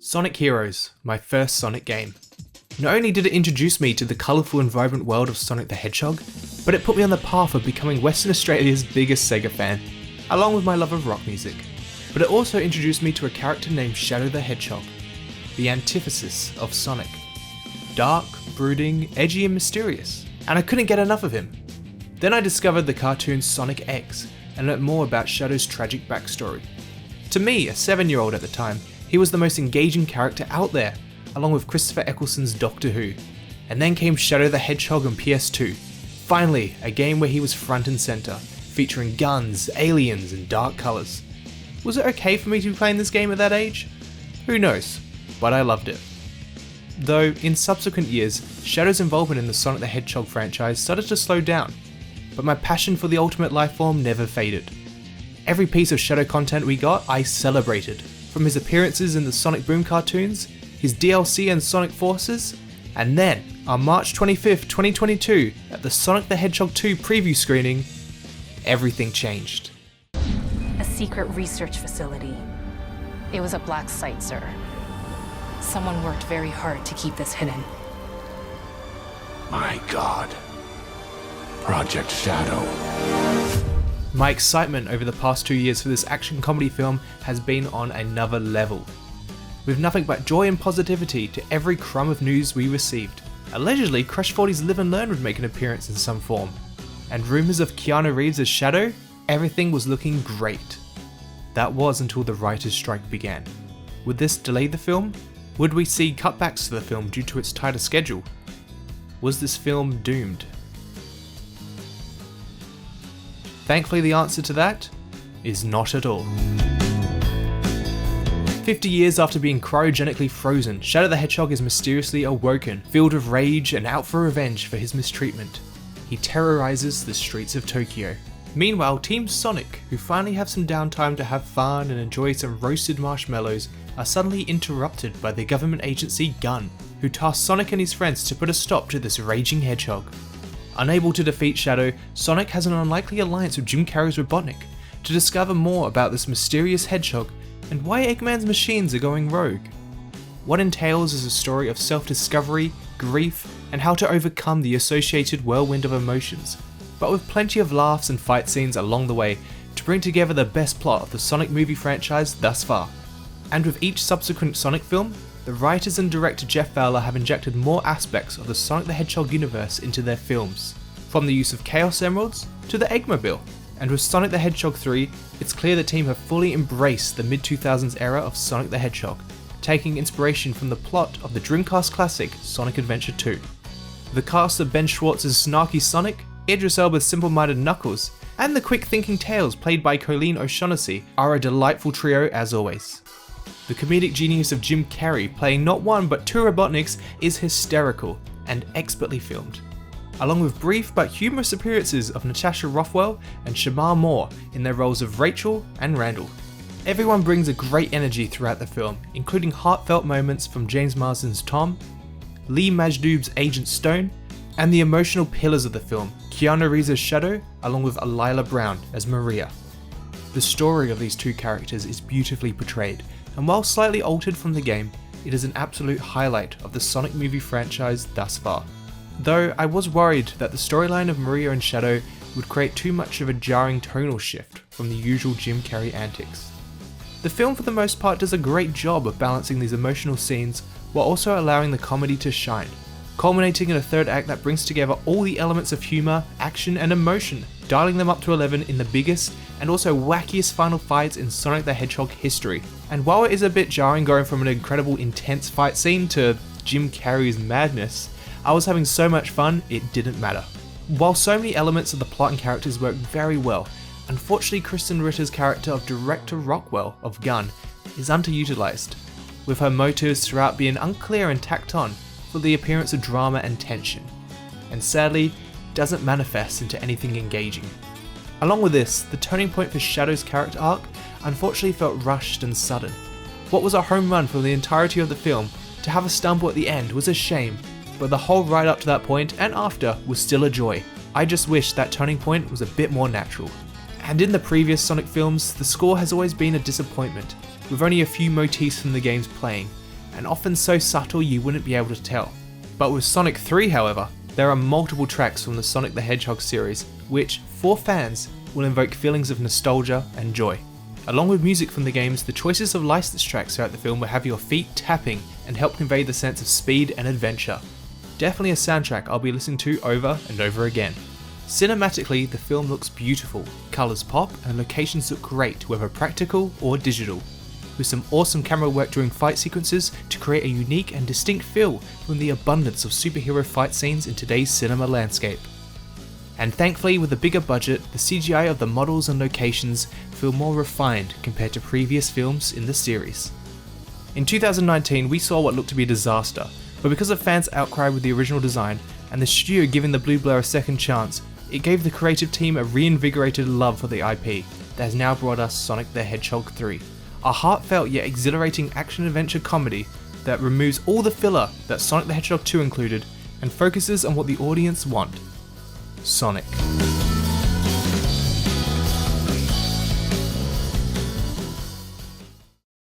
Sonic Heroes, my first Sonic game. Not only did it introduce me to the colourful and vibrant world of Sonic the Hedgehog, but it put me on the path of becoming Western Australia's biggest Sega fan, along with my love of rock music. But it also introduced me to a character named Shadow the Hedgehog, the antithesis of Sonic. Dark, brooding, edgy and mysterious, and I couldn't get enough of him. Then I discovered the cartoon Sonic X and learnt more about Shadow's tragic backstory. To me, a 7-year-old at the time, he was the most engaging character out there, along with Christopher Eccleston's Doctor Who. And then came Shadow the Hedgehog on PS2. Finally, a game where he was front and centre, featuring guns, aliens and dark colours. Was it okay for me to be playing this game at that age? Who knows, but I loved it. Though, in subsequent years, Shadow's involvement in the Sonic the Hedgehog franchise started to slow down, but my passion for the ultimate lifeform never faded. Every piece of Shadow content we got, I celebrated. From his appearances in the Sonic Boom cartoons, his DLC and Sonic Forces, and then, on March 25th, 2022, at the Sonic the Hedgehog 2 preview screening, everything changed. A secret research facility. It was a black site, sir. Someone worked very hard to keep this hidden. My God. Project Shadow. My excitement over the past 2 years for this action comedy film has been on another level. With nothing but joy and positivity to every crumb of news we received. Allegedly, Crush 40's Live and Learn would make an appearance in some form. And rumours of Keanu Reeves as Shadow, everything was looking great. That was until the writer's strike began. Would this delay the film? Would we see cutbacks to the film due to its tighter schedule? Was this film doomed? Thankfully, the answer to that is not at all. 50 years after being cryogenically frozen, Shadow the Hedgehog is mysteriously awoken, filled with rage and out for revenge for his mistreatment. He terrorizes the streets of Tokyo. Meanwhile, Team Sonic, who finally have some downtime to have fun and enjoy some roasted marshmallows, are suddenly interrupted by the government agency Gun, who tasks Sonic and his friends to put a stop to this raging hedgehog. Unable to defeat Shadow, Sonic has an unlikely alliance with Jim Carrey's Robotnik to discover more about this mysterious hedgehog and why Eggman's machines are going rogue. What entails is a story of self-discovery, grief, and how to overcome the associated whirlwind of emotions, but with plenty of laughs and fight scenes along the way to bring together the best plot of the Sonic movie franchise thus far. And with each subsequent Sonic film, the writers and director Jeff Fowler have injected more aspects of the Sonic the Hedgehog universe into their films, from the use of Chaos Emeralds to the Eggmobile. And with Sonic the Hedgehog 3, it's clear the team have fully embraced the mid-2000s era of Sonic the Hedgehog, taking inspiration from the plot of the Dreamcast classic Sonic Adventure 2. The cast of Ben Schwartz's snarky Sonic, Idris Elba's simple-minded Knuckles, and the quick-thinking Tails played by Colleen O'Shaughnessy are a delightful trio as always. The comedic genius of Jim Carrey playing not one but 2 Robotniks is hysterical and expertly filmed, along with brief but humorous appearances of Natasha Rothwell and Shamar Moore in their roles of Rachel and Randall. Everyone brings a great energy throughout the film, including heartfelt moments from James Marsden's Tom, Lee Majdoub's Agent Stone, and the emotional pillars of the film, Keanu Reeves as Shadow, along with Alila Brown as Maria. The story of these 2 characters is beautifully portrayed, and while slightly altered from the game, it is an absolute highlight of the Sonic movie franchise thus far. Though I was worried that the storyline of Maria and Shadow would create too much of a jarring tonal shift from the usual Jim Carrey antics. The film for the most part does a great job of balancing these emotional scenes while also allowing the comedy to shine, culminating in a third act that brings together all the elements of humour, action and emotion, dialing them up to 11 in the biggest and also wackiest final fights in Sonic the Hedgehog history. And while it is a bit jarring going from an incredible intense fight scene to Jim Carrey's madness, I was having so much fun it didn't matter. While so many elements of the plot and characters work very well, unfortunately Kristen Ritter's character of Director Rockwell of Gun is underutilized, with her motives throughout being unclear and tacked on for the appearance of drama and tension, and sadly doesn't manifest into anything engaging. Along with this, the turning point for Shadow's character arc unfortunately felt rushed and sudden. What was a home run for the entirety of the film, to have a stumble at the end was a shame, but the whole ride up to that point and after was still a joy. I just wish that turning point was a bit more natural. And in the previous Sonic films, the score has always been a disappointment, with only a few motifs from the games playing, and often so subtle you wouldn't be able to tell. But with Sonic 3 however, there are multiple tracks from the Sonic the Hedgehog series which, for fans, will invoke feelings of nostalgia and joy. Along with music from the games, the choices of licensed tracks throughout the film will have your feet tapping and help convey the sense of speed and adventure. Definitely a soundtrack I'll be listening to over and over again. Cinematically, the film looks beautiful, colours pop and locations look great whether practical or digital, with some awesome camera work during fight sequences to create a unique and distinct feel from the abundance of superhero fight scenes in today's cinema landscape. And thankfully, with a bigger budget, the CGI of the models and locations feel more refined compared to previous films in the series. In 2019 we saw what looked to be a disaster, but because of fans' outcry with the original design and the studio giving the Blue Blur a second chance, it gave the creative team a reinvigorated love for the IP that has now brought us Sonic the Hedgehog 3, a heartfelt yet exhilarating action-adventure comedy that removes all the filler that Sonic the Hedgehog 2 included and focuses on what the audience want: Sonic.